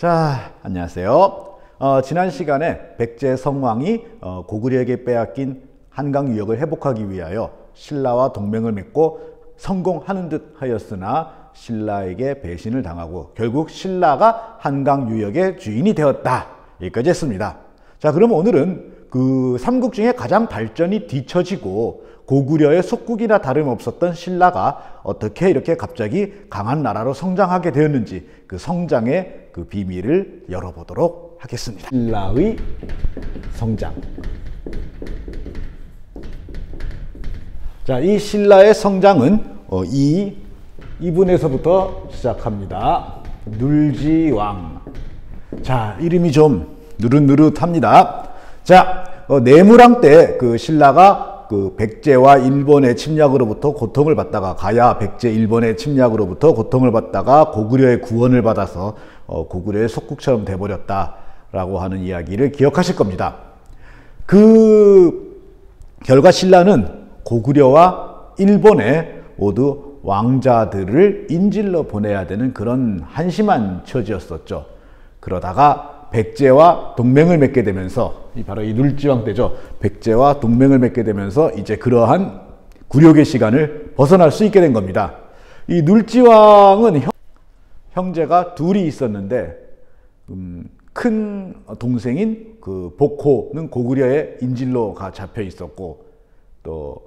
자, 안녕하세요. 지난 시간에 백제 성왕이 고구려에게 빼앗긴 한강 유역을 회복하기 위하여 신라와 동맹을 맺고 성공하는 듯 하였으나 신라에게 배신을 당하고 결국 신라가 한강 유역의 주인이 되었다. 여기까지 했습니다. 자, 그럼 오늘은 그 삼국 중에 가장 발전이 뒤처지고 고구려의 속국이나 다름없었던 신라가 어떻게 이렇게 갑자기 강한 나라로 성장하게 되었는지 그 성장의 그 비밀을 열어보도록 하겠습니다. 신라의 성장. 자, 이 신라의 성장은 이 부분에서부터 시작합니다. 눌지왕. 자, 이름이 좀 느릿느릿합니다. 자, 내무랑 때 그 신라가 그 백제와 일본의 침략으로부터 고통을 받다가 가야 백제 일본의 침략으로부터 고통을 받다가 고구려의 구원을 받아서 고구려의 속국처럼 돼버렸다라고 하는 이야기를 기억하실 겁니다. 그 결과 신라는 고구려와 일본에 모두 왕자들을 인질로 보내야 되는 그런 한심한 처지였었죠. 그러다가 백제와 동맹을 맺게 되면서 바로 이 눌지왕 때죠. 백제와 동맹을 맺게 되면서 이제 그러한 굴욕의 시간을 벗어날 수 있게 된 겁니다. 이 눌지왕은 형제가 둘이 있었는데 큰 동생인 그 복호는 고구려의 인질로가 잡혀 있었고 또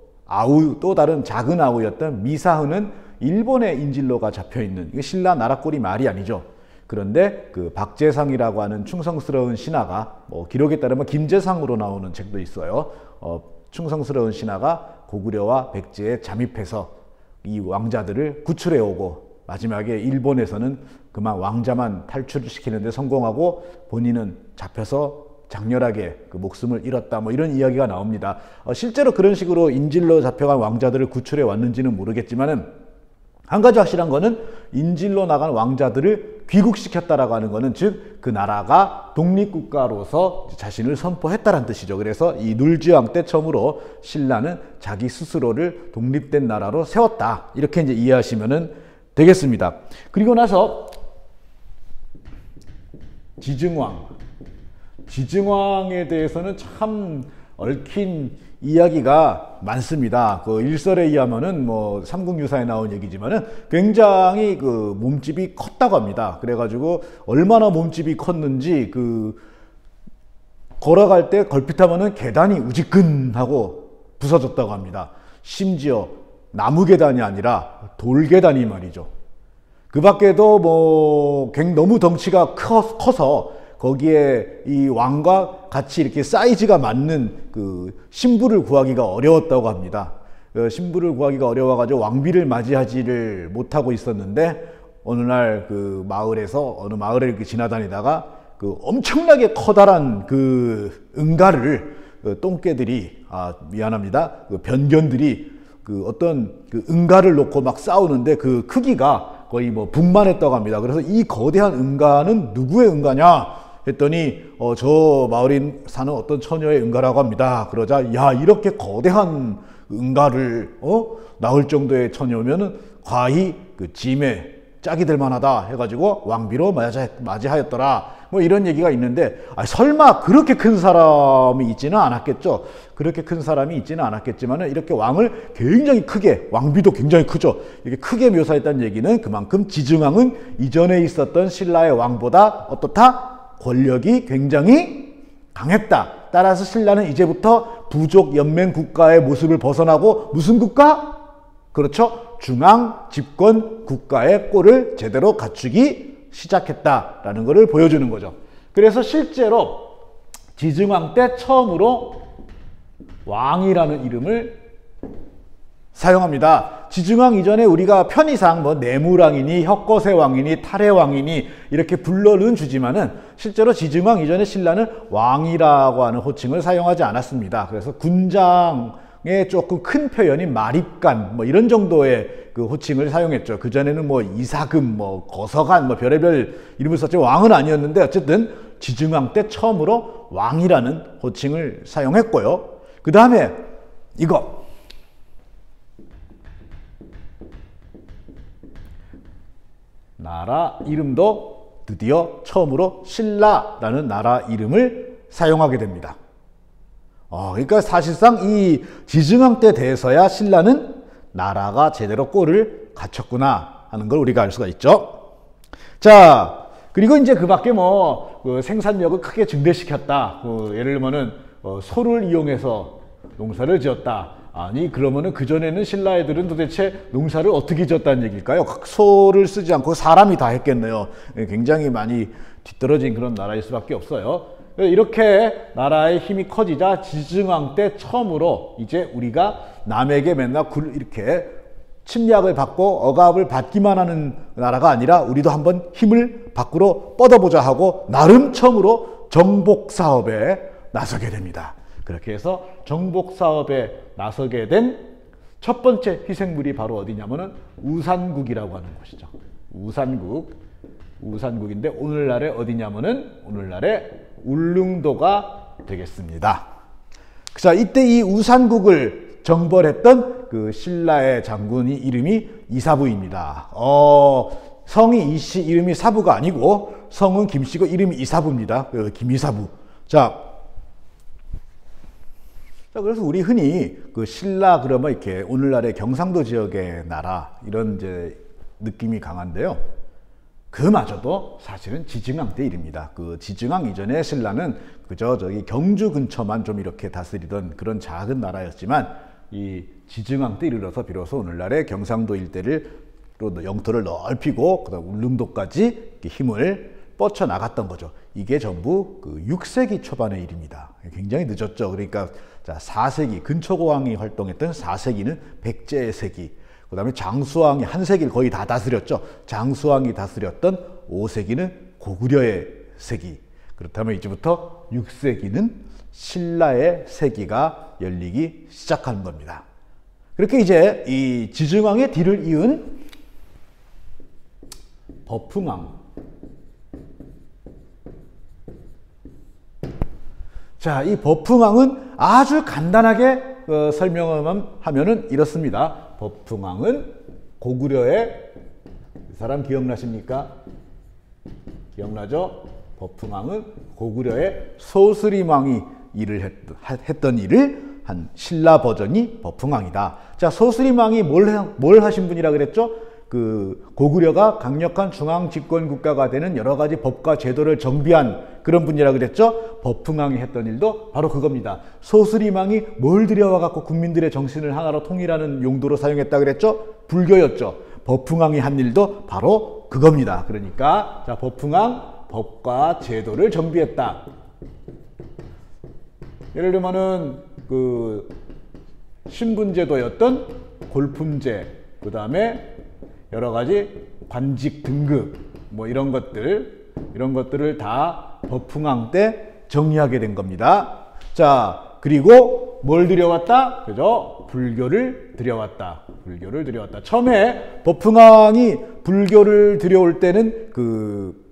다른 작은 아우였던 미사흐는 일본의 인질로가 잡혀 있는, 이게 신라 나라꼴이 말이 아니죠. 그런데 그 박재상이라고 하는 충성스러운 신하가 기록에 따르면 김재상으로 나오는 책도 있어요. 충성스러운 신하가 고구려와 백제에 잠입해서 이 왕자들을 구출해 오고 마지막에 일본에서는 그만 왕자만 탈출시키는 데 성공하고 본인은 잡혀서 장렬하게 그 목숨을 잃었다, 이런 이야기가 나옵니다. 실제로 그런 식으로 인질로 잡혀간 왕자들을 구출해 왔는지는 모르겠지만은 한 가지 확실한 거는 인질로 나간 왕자들을 귀국시켰다라고 하는 거는 즉 그 나라가 독립국가로서 자신을 선포했다는 뜻이죠. 그래서 이 눌지왕 때 처음으로 신라는 자기 스스로를 독립된 나라로 세웠다. 이렇게 이제 이해하시면 되겠습니다. 그리고 나서 지증왕에 대해서는 참 얽힌 이야기가 많습니다. 그 일설에 의하면은 삼국유사에 나온 얘기지만은 굉장히 그 몸집이 컸다고 합니다. 그래가지고 얼마나 몸집이 컸는지 걸어갈 때 걸핏하면은 계단이 우지근하고 부서졌다고 합니다. 심지어 나무 계단이 아니라 돌 계단이 말이죠. 그 밖에도 너무 덩치가 커서 거기에 이 왕과 같이 이렇게 사이즈가 맞는 그 신부를 구하기가 어려웠다고 합니다. 신부를 구하기가 어려워가지고 왕비를 맞이하지를 못하고 있었는데 어느 날 그 어느 마을에 이렇게 지나다니다가 그 엄청나게 커다란 그 응가를 똥개들이 그 변견들이 그 어떤 그 응가를 놓고 막 싸우는데 그 크기가 거의 분만했다고 합니다. 그래서 이 거대한 응가는 누구의 응가냐 했더니 저 마을에 사는 어떤 처녀의 응가라고 합니다. 그러자 야, 이렇게 거대한 응가를 낳을 정도의 처녀면은 과히 그 짐에 짝이 될 만하다 해가지고 왕비로 맞이하였더라. 이런 얘기가 있는데 설마 그렇게 큰 사람이 있지는 않았겠죠. 그렇게 큰 사람이 있지는 않았겠지만은 이렇게 왕을 굉장히 크게, 왕비도 굉장히 크죠. 이렇게 크게 묘사했다는 얘기는 그만큼 지증왕은 이전에 있었던 신라의 왕보다 어떻다? 권력이 굉장히 강했다. 따라서 신라는 이제부터 부족 연맹 국가의 모습을 벗어나고 무슨 국가? 그렇죠. 중앙 집권 국가의 꼴을 제대로 갖추기 시작했다라는 것을 보여주는 거죠. 그래서 실제로 지증왕 때 처음으로 왕이라는 이름을 사용합니다. 지증왕 이전에 우리가 편의상 내무랑이니 혁거세왕이니 탈해왕이니 이렇게 불러는 주지만은 실제로 지증왕 이전에 신라는 왕이라고 하는 호칭을 사용하지 않았습니다. 그래서 군장의 조금 큰 표현인 마립간 이런 정도의 그 호칭을 사용했죠. 그전에는 이사금, 거서간 별의별 이름을 썼죠. 왕은 아니었는데 어쨌든 지증왕 때 처음으로 왕이라는 호칭을 사용했고요. 그 다음에 이거 나라 이름도 드디어 처음으로 신라라는 나라 이름을 사용하게 됩니다. 그러니까 사실상 이 지증왕 때 돼서야 신라는 나라가 제대로 꼴을 갖췄구나 하는 걸 우리가 알 수가 있죠. 자, 그리고 이제 그 밖에 그 생산력을 크게 증대시켰다. 예를 들면은 소를 이용해서 농사를 지었다. 아니, 그러면은 그전에는 신라 애들은 도대체 농사를 어떻게 지었다는 얘기일까요? 소를 쓰지 않고 사람이 다 했겠네요. 굉장히 많이 뒤떨어진 그런 나라일 수밖에 없어요. 이렇게 나라의 힘이 커지자 지증왕 때 처음으로 이제 우리가 남에게 맨날 이렇게 침략을 받고 억압을 받기만 하는 나라가 아니라 우리도 한번 힘을 밖으로 뻗어보자 하고 나름 처음으로 정복사업에 나서게 됩니다. 그렇게 해서 정복사업에 나서게 된 첫 번째 희생물이 바로 어디냐면은 우산국이라고 하는 곳이죠. 우산국인데 오늘날에 어디냐면은 오늘날에 울릉도가 되겠습니다. 자, 이때 이 우산국을 정벌했던 그 신라의 장군이 이름이 이사부입니다. 성이 이씨, 이름이 사부가 아니고 성은 김씨고 이름이 이사부입니다. 김이사부. 자, 그래서 우리 흔히 그 신라 그러면 이렇게 오늘날의 경상도 지역의 나라 이런 이제 느낌이 강한데요. 그마저도 사실은 지증왕 때 일입니다. 그 지증왕 이전에 신라는 그저 저기 경주 근처만 좀 이렇게 다스리던 그런 작은 나라였지만 이 지증왕 때 이르러서 비로소 오늘날의 경상도 일대를 영토를 넓히고 그다음 울릉도까지 힘을 뻗쳐 나갔던 거죠. 이게 전부 그 6세기 초반의 일입니다. 굉장히 늦었죠. 그러니까 자, 4세기 근초고왕이 활동했던 4세기는 백제의 세기, 그 다음에 장수왕이 한 세기를 거의 다 다스렸죠. 장수왕이 다스렸던 5세기는 고구려의 세기. 그렇다면 이제부터 6세기는 신라의 세기가 열리기 시작하는 겁니다. 그렇게 이제 이 지증왕의 뒤를 이은 버풍왕. 자, 이 버풍왕은 아주 간단하게 설명을 하면은 이렇습니다. 버풍왕은 고구려의 사람 기억나십니까? 기억나죠? 버풍왕은 고구려의 소스림왕이 했던 일을 한 신라 버전이 버풍왕이다. 자, 소스림왕이 뭘 하신 분이라 그랬죠? 그 고구려가 강력한 중앙 집권 국가가 되는 여러 가지 법과 제도를 정비한 그런 분이라 그랬죠. 버풍왕이 했던 일도 바로 그겁니다. 소스림왕이 뭘 들여와 갖고 국민들의 정신을 하나로 통일하는 용도로 사용했다 그랬죠. 불교였죠. 버풍왕이 한 일도 바로 그겁니다. 그러니까 자, 버풍왕 법과 제도를 정비했다. 예를 들면은 그 신분제도였던 골품제, 그 다음에 여러 가지 관직 등급 뭐 이런 것들을 다 버풍왕 때 정리하게 된 겁니다. 자, 그리고 뭘 들여왔다? 그죠? 불교를 들여왔다. 처음에 버풍왕이 불교를 들여올 때는 그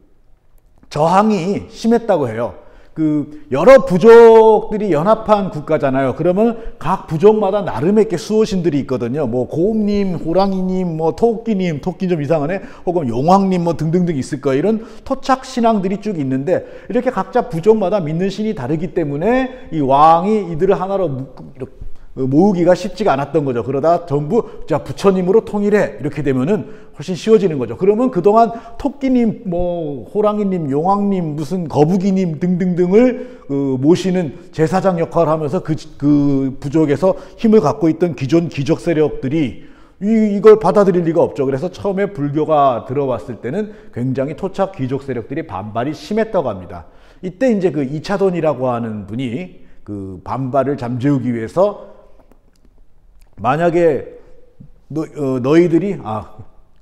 저항이 심했다고 해요. 그 여러 부족들이 연합한 국가잖아요. 그러면 각 부족마다 나름의 수호신들이 있거든요. 뭐 고음님, 호랑이님, 뭐 토끼님, 토끼 좀 이상하네. 혹은 용왕님 뭐 등등등 있을 거예요. 이런 토착 신앙들이 쭉 있는데 이렇게 각자 부족마다 믿는 신이 다르기 때문에 이 왕이 이들을 하나로 이렇게 모으기가 쉽지가 않았던 거죠. 그러다 전부 자 부처님으로 통일해 이렇게 되면은 훨씬 쉬워지는 거죠. 그러면 그동안 토끼님, 뭐 호랑이님, 용왕님, 무슨 거북이님 등등등을 모시는 제사장 역할을 하면서 그 부족에서 힘을 갖고 있던 기존 귀족 세력들이 이걸 받아들일 리가 없죠. 그래서 처음에 불교가 들어왔을 때는 굉장히 토착 귀족 세력들이 반발이 심했다고 합니다. 이때 이제 그 이차돈이라고 하는 분이 그 반발을 잠재우기 위해서 만약에 너희들이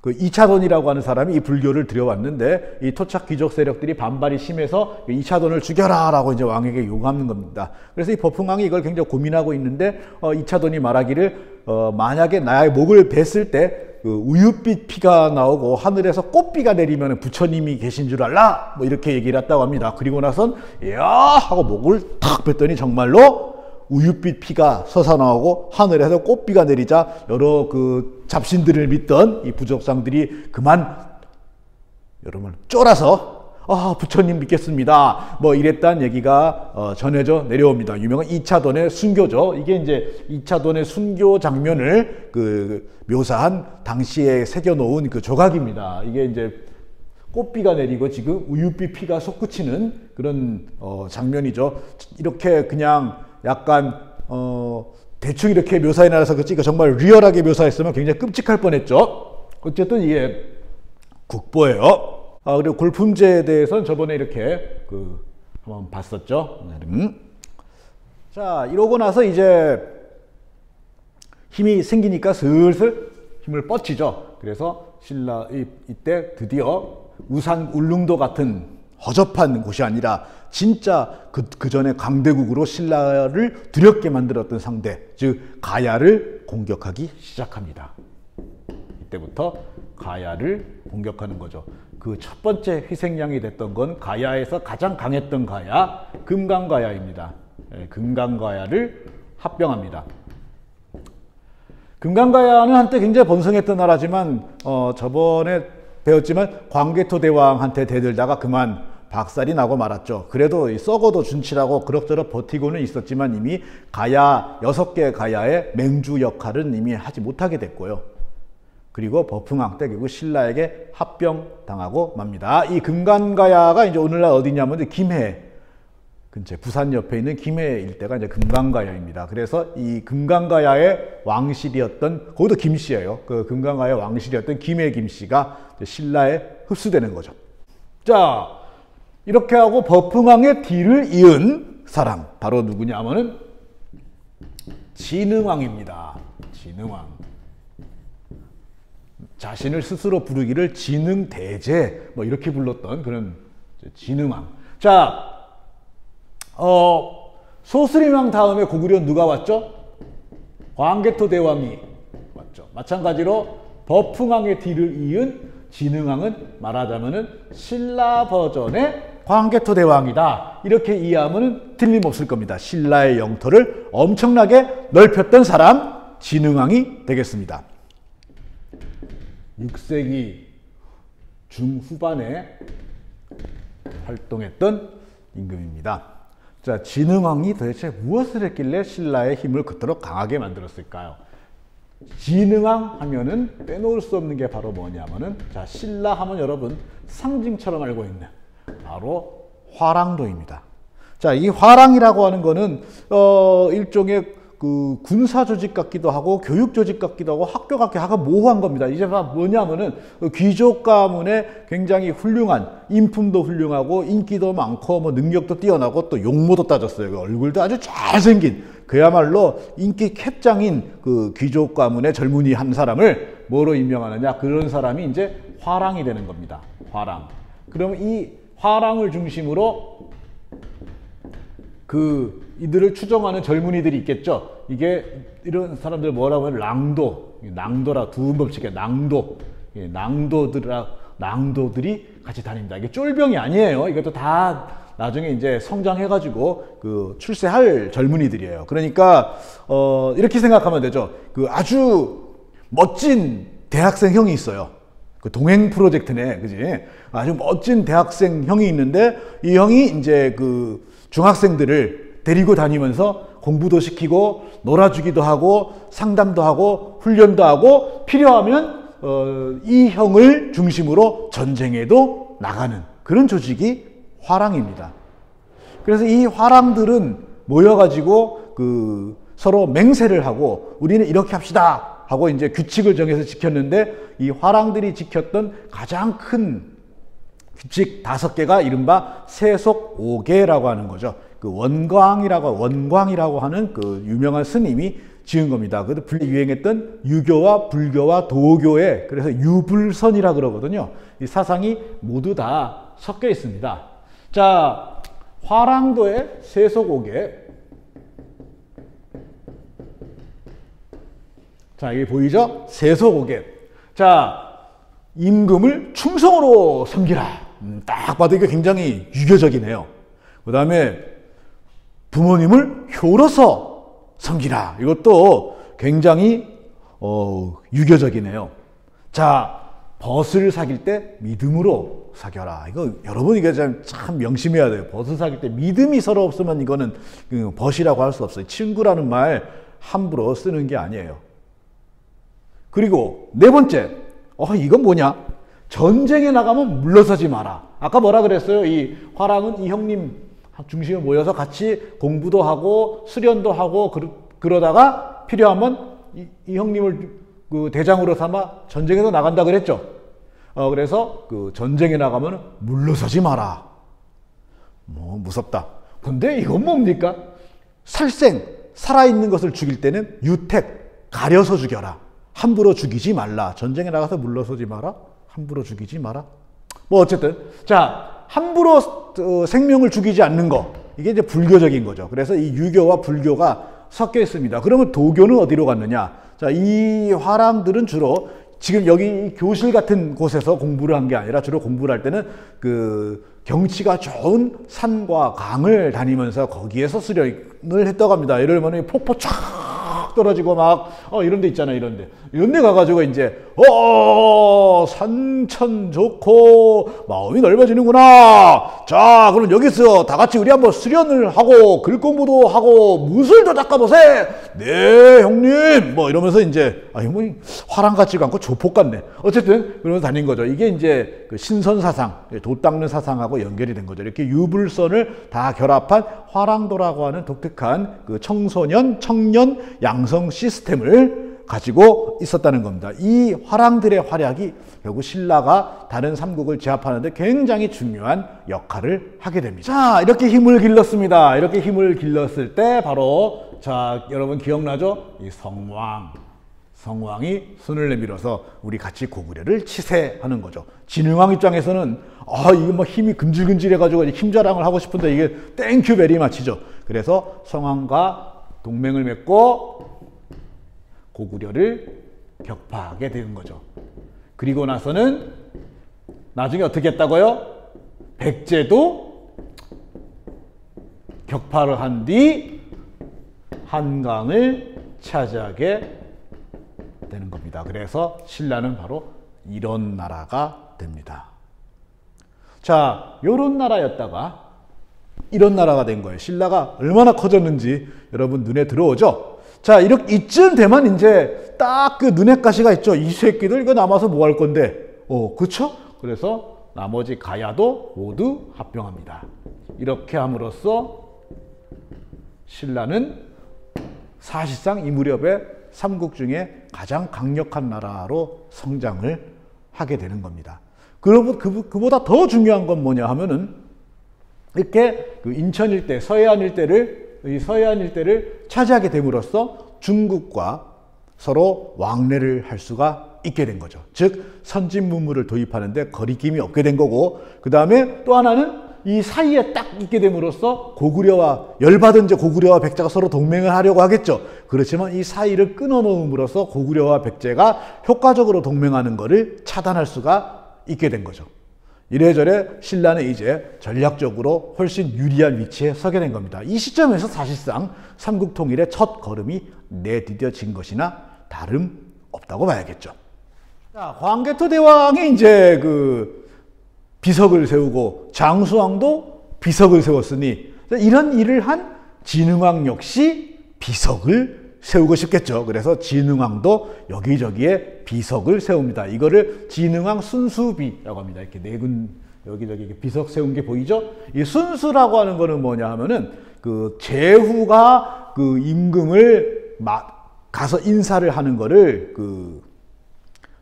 그 이차돈이라고 하는 사람이 이 불교를 들여왔는데 이 토착 귀족 세력들이 반발이 심해서 이차돈을 죽여라 라고 이제 왕에게 요구하는 겁니다. 그래서 이 버풍왕이 이걸 굉장히 고민하고 있는데 이차돈이 말하기를 만약에 나의 목을 뱄을 때 그 우윳빛 피가 나오고 하늘에서 꽃비가 내리면 부처님이 계신 줄 알라 뭐 이렇게 얘기를 했다고 합니다. 그리고 나선 야 하고 목을 탁 뱉더니 정말로 우윳빛 피가 솟아나오고 하늘에서 꽃비가 내리자 여러 그 잡신들을 믿던 이 부족상들이 그만 여러분 쫄아서 아, 부처님 믿겠습니다. 뭐 이랬다는 얘기가 전해져 내려옵니다. 유명한 이차돈의 순교죠. 이게 이제 이차돈의 순교 장면을 묘사한 당시에 새겨놓은 그 조각입니다. 이게 이제 꽃비가 내리고 지금 우윳빛 피가 솟구치는 그런 장면이죠. 이렇게 그냥 약간 대충 이렇게 묘사해 놔서 그치 정말 리얼하게 묘사했으면 굉장히 끔찍할 뻔했죠. 어쨌든 이게 국보예요. 그리고 골품제에 대해서는 저번에 이렇게 한번 봤었죠. 자, 이러고 나서 이제 힘이 생기니까 슬슬 힘을 뻗치죠. 그래서 신라 이때 드디어 우산 울릉도 같은 허접한 곳이 아니라 진짜 그 전에 강대국으로 신라를 두렵게 만들었던 상대, 즉 가야를 공격하기 시작합니다. 이때부터 가야를 공격하는 거죠. 그 첫 번째 희생양이 됐던 건 가야에서 가장 강했던 가야, 금강가야입니다. 금강가야를 합병합니다. 금강가야는 한때 굉장히 번성했던 나라지만 저번에 배웠지만 광개토 대왕한테 대들다가 그만 박살이 나고 말았죠. 그래도 썩어도 준치라고 그럭저럭 버티고는 있었지만 이미 가야 6개 가야의 맹주 역할은 이미 하지 못하게 됐고요. 그리고 버풍왕 때 결국 신라에게 합병당하고 맙니다. 이 금강가야가 이제 오늘날 어디냐면 김해 근처 부산 옆에 있는 김해 일대가 이제 금강가야입니다. 그래서 이 금강가야의 왕실이었던, 거기도 김씨예요. 그 금강가야의 왕실이었던 김해 김씨가 신라에 흡수되는 거죠. 자, 이렇게 하고 버풍왕의 뒤를 이은 사람 바로 누구냐면은 진흥왕입니다. 진흥왕. 자신을 스스로 부르기를 진흥대제 뭐 이렇게 불렀던 그런 진흥왕. 자, 소스림왕 다음에 고구려 누가 왔죠? 광개토 대왕이 왔죠. 마찬가지로 버풍왕의 뒤를 이은 진흥왕은 말하자면은 신라 버전의 광개토 대왕이다. 이렇게 이해하면 틀림없을 겁니다. 신라의 영토를 엄청나게 넓혔던 사람 진흥왕이 되겠습니다. 6세기 중후반에 활동했던 임금입니다. 자, 진흥왕이 도대체 무엇을 했길래 신라의 힘을 그토록 강하게 만들었을까요? 진흥왕 하면은 빼놓을 수 없는 게 바로 뭐냐면은, 자, 신라 하면 여러분 상징처럼 알고 있는 바로 화랑도입니다. 자, 이 화랑이라고 하는 거는 일종의 그 군사 조직 같기도 하고 교육 조직 같기도 하고 학교 같기도 하고 모호한 겁니다. 이제 뭐냐면은 귀족 가문의 굉장히 훌륭한, 인품도 훌륭하고 인기도 많고 뭐 능력도 뛰어나고 또 용모도 따졌어요. 얼굴도 아주 잘생긴 그야말로 인기 캡장인 그 귀족 가문의 젊은이 한 사람을 뭐로 임명하느냐, 그런 사람이 이제 화랑이 되는 겁니다. 화랑. 그럼 이 화랑을 중심으로 이들을 추종하는 젊은이들이 있겠죠. 이게 이런 사람들 뭐라고 하면 낭도라 두음 법칙에 낭도들이 같이 다닙니다. 이게 쫄병이 아니에요. 이것도 다 나중에 이제 성장해가지고 출세할 젊은이들이에요. 그러니까 이렇게 생각하면 되죠. 아주 멋진 대학생 형이 있어요. 그 동행 프로젝트네, 그지? 아주 멋진 대학생 형이 있는데 이 형이 이제 중학생들을 데리고 다니면서 공부도 시키고 놀아주기도 하고 상담도 하고 훈련도 하고 필요하면 이 형을 중심으로 전쟁에도 나가는 그런 조직이 화랑입니다. 그래서 이 화랑들은 모여가지고 서로 맹세를 하고 우리는 이렇게 합시다 하고 이제 규칙을 정해서 지켰는데, 이 화랑들이 지켰던 가장 큰 규칙 5개가 이른바 세속 5계라고 하는 거죠. 원광이라고 하는 유명한 스님이 지은 겁니다. 그것도 유행했던 유교와 불교와 도교의, 그래서 유불선이라 그러거든요. 이 사상이 모두 다 섞여 있습니다. 자, 화랑도의 세속 5계. 자, 이게 보이죠? 세속 5계. 자, 임금을 충성으로 섬기라. 딱 봐도 이게 굉장히 유교적이네요. 그 다음에 부모님을 효로서 섬기라. 이것도 굉장히 유교적이네요. 자, 벗을 사귈 때 믿음으로 사겨라. 이거 여러분 이게 참 명심해야 돼요. 벗을 사귈 때 믿음이 서로 없으면 이거는 벗이라고 할 수 없어요. 친구라는 말 함부로 쓰는 게 아니에요. 그리고 네 번째, 이건 뭐냐? 전쟁에 나가면 물러서지 마라. 아까 뭐라 그랬어요? 이 화랑은 이 형님 중심에 모여서 같이 공부도 하고 수련도 하고 그러다가 필요하면 이 형님을 그 대장으로 삼아 전쟁에도 나간다 그랬죠. 그래서 그 전쟁에 나가면 물러서지 마라. 무섭다. 근데 이건 뭡니까? 살아있는 것을 죽일 때는 유택, 가려서 죽여라. 함부로 죽이지 말라. 전쟁에 나가서 물러서지 마라. 함부로 죽이지 마라. 어쨌든 자, 함부로 생명을 죽이지 않는 거, 이게 이제 불교적인 거죠. 그래서 이 유교와 불교가 섞여 있습니다. 그러면 도교는 어디로 갔느냐? 자, 이 화랑들은 주로 지금 여기 교실 같은 곳에서 공부를 한 게 아니라 주로 공부를 할 때는 그 경치가 좋은 산과 강을 다니면서 거기에서 수련을 했다고 합니다. 예를 들면 폭포 쫙 떨어지고 막 이런 데 있잖아요. 이런 데 가가지고 이제 산천 좋고 마음이 넓어지는구나. 자, 그럼 여기서 다 같이 우리 한번 수련을 하고 글 공부도 하고 무술도 닦아보세. 네 형님 이러면서 이제 화랑 같지가 않고 조폭 같네. 어쨌든 그러면서 다닌 거죠. 이게 이제 그 신선 사상, 도 닦는 사상하고 연결이 된 거죠. 이렇게 유불선을 다 결합한 화랑도라고 하는 독특한 그 청년 양성 시스템을 가지고 있었다는 겁니다. 이 화랑들의 활약이 결국 신라가 다른 삼국을 제압하는 데 굉장히 중요한 역할을 하게 됩니다. 자, 이렇게 힘을 길렀습니다. 이렇게 힘을 길렀을 때 바로 자, 여러분 기억나죠? 이 성왕이 손을 내밀어서 우리 같이 고구려를 치세하는 거죠. 진흥왕 입장에서는 이거 힘이 근질근질해가지고 힘 자랑을 하고 싶은데 이게 땡큐 베리 마치죠. 그래서 성왕과 동맹을 맺고 고구려를 격파하게 되는 거죠. 그리고 나서는 나중에 어떻게 했다고요? 백제도 격파를 한 뒤 한강을 차지하게 되는 겁니다. 그래서 신라는 바로 이런 나라가 됩니다. 자, 요런 나라였다가 이런 나라가 된 거예요. 신라가 얼마나 커졌는지 여러분 눈에 들어오죠? 자, 이렇게 이쯤 되면 이제 딱 그 눈에 가시가 있죠. 이 새끼들 이거 남아서 뭐 할 건데? 그쵸? 그래서 나머지 가야도 모두 합병합니다. 이렇게 함으로써 신라는 사실상 이 무렵에 삼국 중에 가장 강력한 나라로 성장을 하게 되는 겁니다. 그보다 더 중요한 건 뭐냐 하면은 이렇게 그 인천 일대, 서해안 일대를 차지하게 됨으로써 중국과 서로 왕래를 할 수가 있게 된 거죠. 즉 선진문물을 도입하는데 거리낌이 없게 된 거고, 그 다음에 또 하나는 이 사이에 딱 있게 됨으로써 열받은 고구려와 백제가 서로 동맹을 하려고 하겠죠. 그렇지만 이 사이를 끊어놓음으로써 고구려와 백제가 효과적으로 동맹하는 것을 차단할 수가 있게 된 거죠. 이래저래 신라는 이제 전략적으로 훨씬 유리한 위치에 서게 된 겁니다. 이 시점에서 사실상 삼국 통일의 첫 걸음이 내디뎌진 것이나 다름없다고 봐야겠죠. 자, 광개토 대왕이 이제 그 비석을 세우고 장수왕도 비석을 세웠으니 이런 일을 한 진흥왕 역시 비석을 세우고 싶겠죠. 그래서 진흥왕도 여기저기에 비석을 세웁니다. 이거를 진흥왕 순수비라고 합니다. 이렇게 여기저기 비석 세운 게 보이죠? 이 순수라고 하는 거는 뭐냐 하면은 그 제후가 그 임금을 가서 인사를 하는 거를 그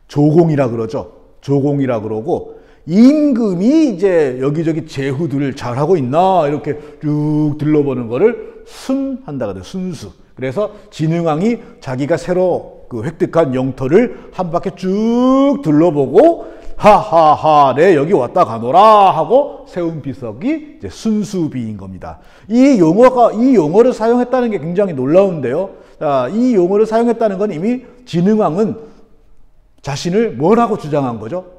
조공이라 그러죠. 조공이라 그러고, 임금이 이제 여기저기 제후들을 잘하고 있나 이렇게 쭉 둘러보는 거를 순한다 그래요. 순수. 그래서 진흥왕이 자기가 새로 그 획득한 영토를 한 바퀴 쭉 둘러보고 하하하 네 여기 왔다 가노라 하고 세운 비석이 이제 순수비인 겁니다. 이 용어를 사용했다는 게 굉장히 놀라운데요. 자, 이 용어를 사용했다는 건 이미 진흥왕은 자신을 뭐라고 주장한 거죠?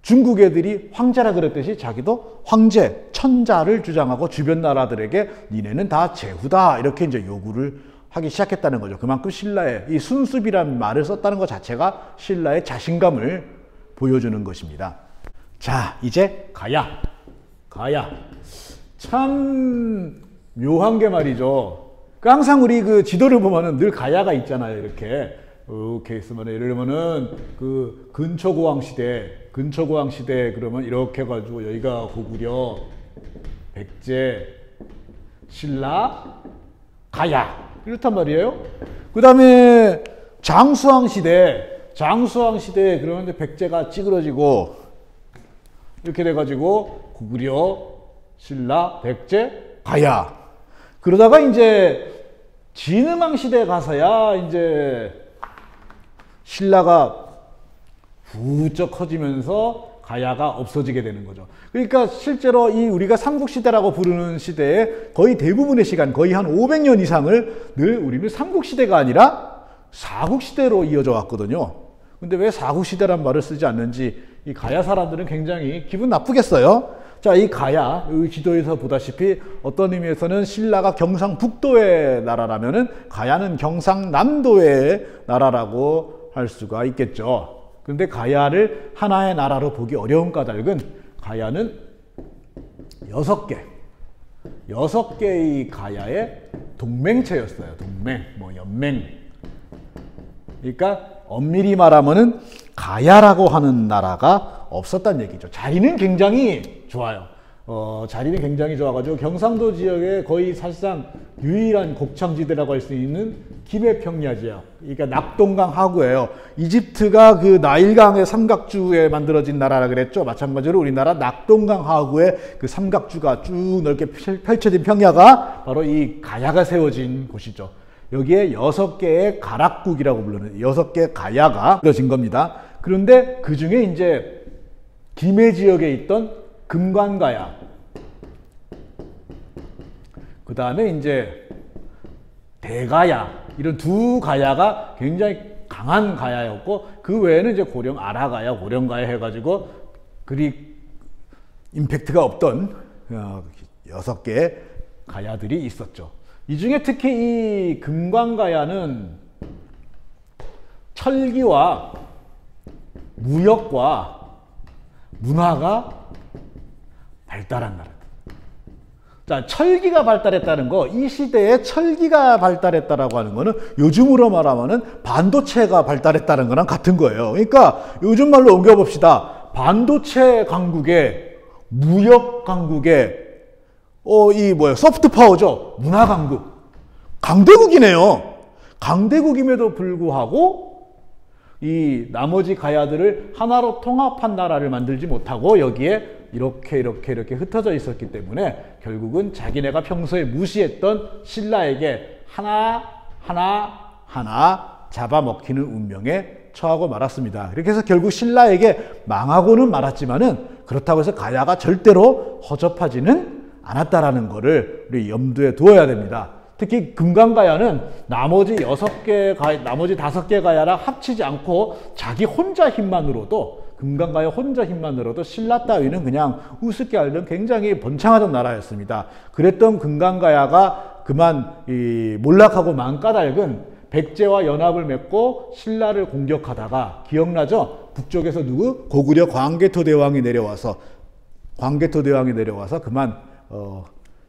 중국 애들이 황제라 그랬듯이 자기도 황제, 천자를 주장하고 주변 나라들에게 니네는 다 제후다 이렇게 이제 요구를 하기 시작했다는 거죠. 그만큼 신라의 이 순수비라는 말을 썼다는 것 자체가 신라의 자신감을 보여주는 것입니다. 자, 이제 가야. 참 묘한 게 말이죠. 항상 우리 그 지도를 보면은 늘 가야가 있잖아요. 이렇게 있으면 예를 들면은 그 근초고왕 시대 그러면 이렇게 해가지고 여기가 고구려, 백제, 신라, 가야 이렇단 말이에요. 그 다음에 장수왕 시대 그러면 이제 백제가 찌그러지고 이렇게 돼가지고 고구려, 신라, 백제, 가야. 그러다가 이제 진흥왕 시대에 가서야 이제 신라가 부쩍 커지면서 가야가 없어지게 되는 거죠. 그러니까 실제로 이 우리가 삼국시대라고 부르는 시대에 거의 대부분의 시간, 거의 한 500년 이상을 늘 우리는 삼국시대가 아니라 사국시대로 이어져 왔거든요. 근데 왜 사국시대란 말을 쓰지 않는지 이 가야 사람들은 굉장히 기분 나쁘겠어요. 자, 이 가야, 이 지도에서 보다시피 어떤 의미에서는 신라가 경상북도의 나라라면은 가야는 경상남도의 나라라고 할 수가 있겠죠. 그런데 가야를 하나의 나라로 보기 어려운 까닭은 가야는 6개의 가야의 동맹체였어요. 연맹. 그러니까 엄밀히 말하면은 가야라고 하는 나라가 없었단 얘기죠. 자리는 굉장히 좋아요. 자리는 굉장히 좋아가지고 경상도 지역에 거의 사실상 유일한 곡창지대라고 할 수 있는 김해평야 지역. 그러니까 낙동강 하구예요. 이집트가 그 나일강의 삼각주에 만들어진 나라라 그랬죠. 마찬가지로 우리나라 낙동강 하구에 그 삼각주가 쭉 넓게 펼쳐진 평야가 바로 이 가야가 세워진 곳이죠. 여기에 6개의 가락국이라고 부르는 6개의 가야가 세워진 겁니다. 그런데 그 중에 이제 김해 지역에 있던 금관가야, 그 다음에 이제 대가야, 이런 두 가야가 굉장히 강한 가야였고, 그 외에는 이제 아라가야, 고령가야 해가지고 그리 임팩트가 없던 6개의 가야들이 있었죠. 이 중에 특히 이 금관가야는 철기와 무역과 문화가 발달한 나라. 자, 철기가 발달했다는 거, 이 시대에 철기가 발달했다라고 하는 거는 요즘으로 말하면은 반도체가 발달했다는 거랑 같은 거예요. 그러니까 요즘 말로 옮겨봅시다. 반도체 강국에, 무역 강국에, 소프트 파워죠. 문화 강국. 강대국이네요. 강대국임에도 불구하고 이 나머지 가야들을 하나로 통합한 나라를 만들지 못하고 여기에 이렇게 흩어져 있었기 때문에 결국은 자기네가 평소에 무시했던 신라에게 하나 잡아먹히는 운명에 처하고 말았습니다. 이렇게 해서 결국 신라에게 망하고는 말았지만은 그렇다고 해서 가야가 절대로 허접하지는 않았다라는 것을 우리 염두에 두어야 됩니다. 특히 금강가야는 나머지 5개 가야랑 합치지 않고 자기 혼자 힘만으로도, 금강가야 혼자 힘만으로도 신라 따위는 그냥 우습게 알던 굉장히 번창하던 나라였습니다. 그랬던 금강가야가 그만 몰락하고 만 까닭은 백제와 연합을 맺고 신라를 공격하다가, 기억나죠? 북쪽에서 고구려 광개토대왕이 내려와서 그만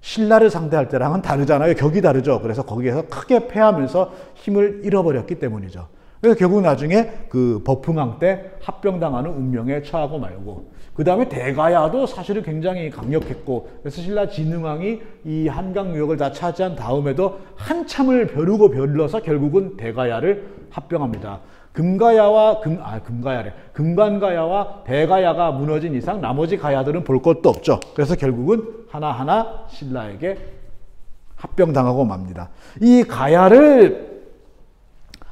신라를 상대할 때랑은 다르잖아요. 격이 다르죠. 그래서 거기에서 크게 패하면서 힘을 잃어버렸기 때문이죠. 그래서 결국 나중에 그 버풍왕 때 합병당하는 운명에 처하고 말고, 그 다음에 대가야도 사실은 굉장히 강력했고, 그래서 신라 진흥왕이 이 한강무역을 다 차지한 다음에도 한참을 벼르고 벼러서 결국은 대가야를 합병합니다. 금관가야와 대가야가 무너진 이상 나머지 가야들은 볼 것도 없죠. 그래서 결국은 하나하나 신라에게 합병당하고 맙니다. 이 가야를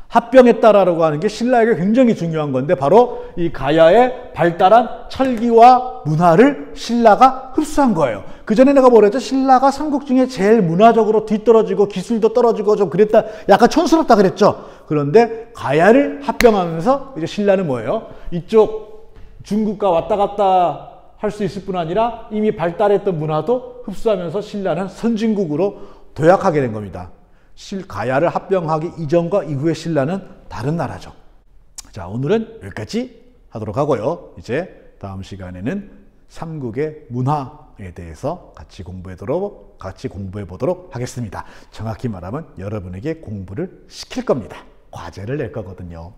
합병했다라고 하는 게 신라에게 굉장히 중요한 건데, 바로 이 가야의 발달한 철기와 문화를 신라가 흡수한 거예요. 그 전에 내가 뭐랬죠? 신라가 삼국 중에 제일 문화적으로 뒤떨어지고 기술도 떨어지고 좀 그랬다, 약간 촌스럽다 그랬죠. 그런데 가야를 합병하면서 이제 신라는 뭐예요? 이쪽 중국과 왔다 갔다 할 수 있을 뿐 아니라 이미 발달했던 문화도 흡수하면서 신라는 선진국으로 도약하게 된 겁니다. 가야를 합병하기 이전과 이후의 신라는 다른 나라죠. 자, 오늘은 여기까지 하도록 하고요. 이제 다음 시간에는 삼국의 문화에 대해서 같이 공부해 보도록 하겠습니다. 정확히 말하면 여러분에게 공부를 시킬 겁니다. 과제를 낼 거거든요.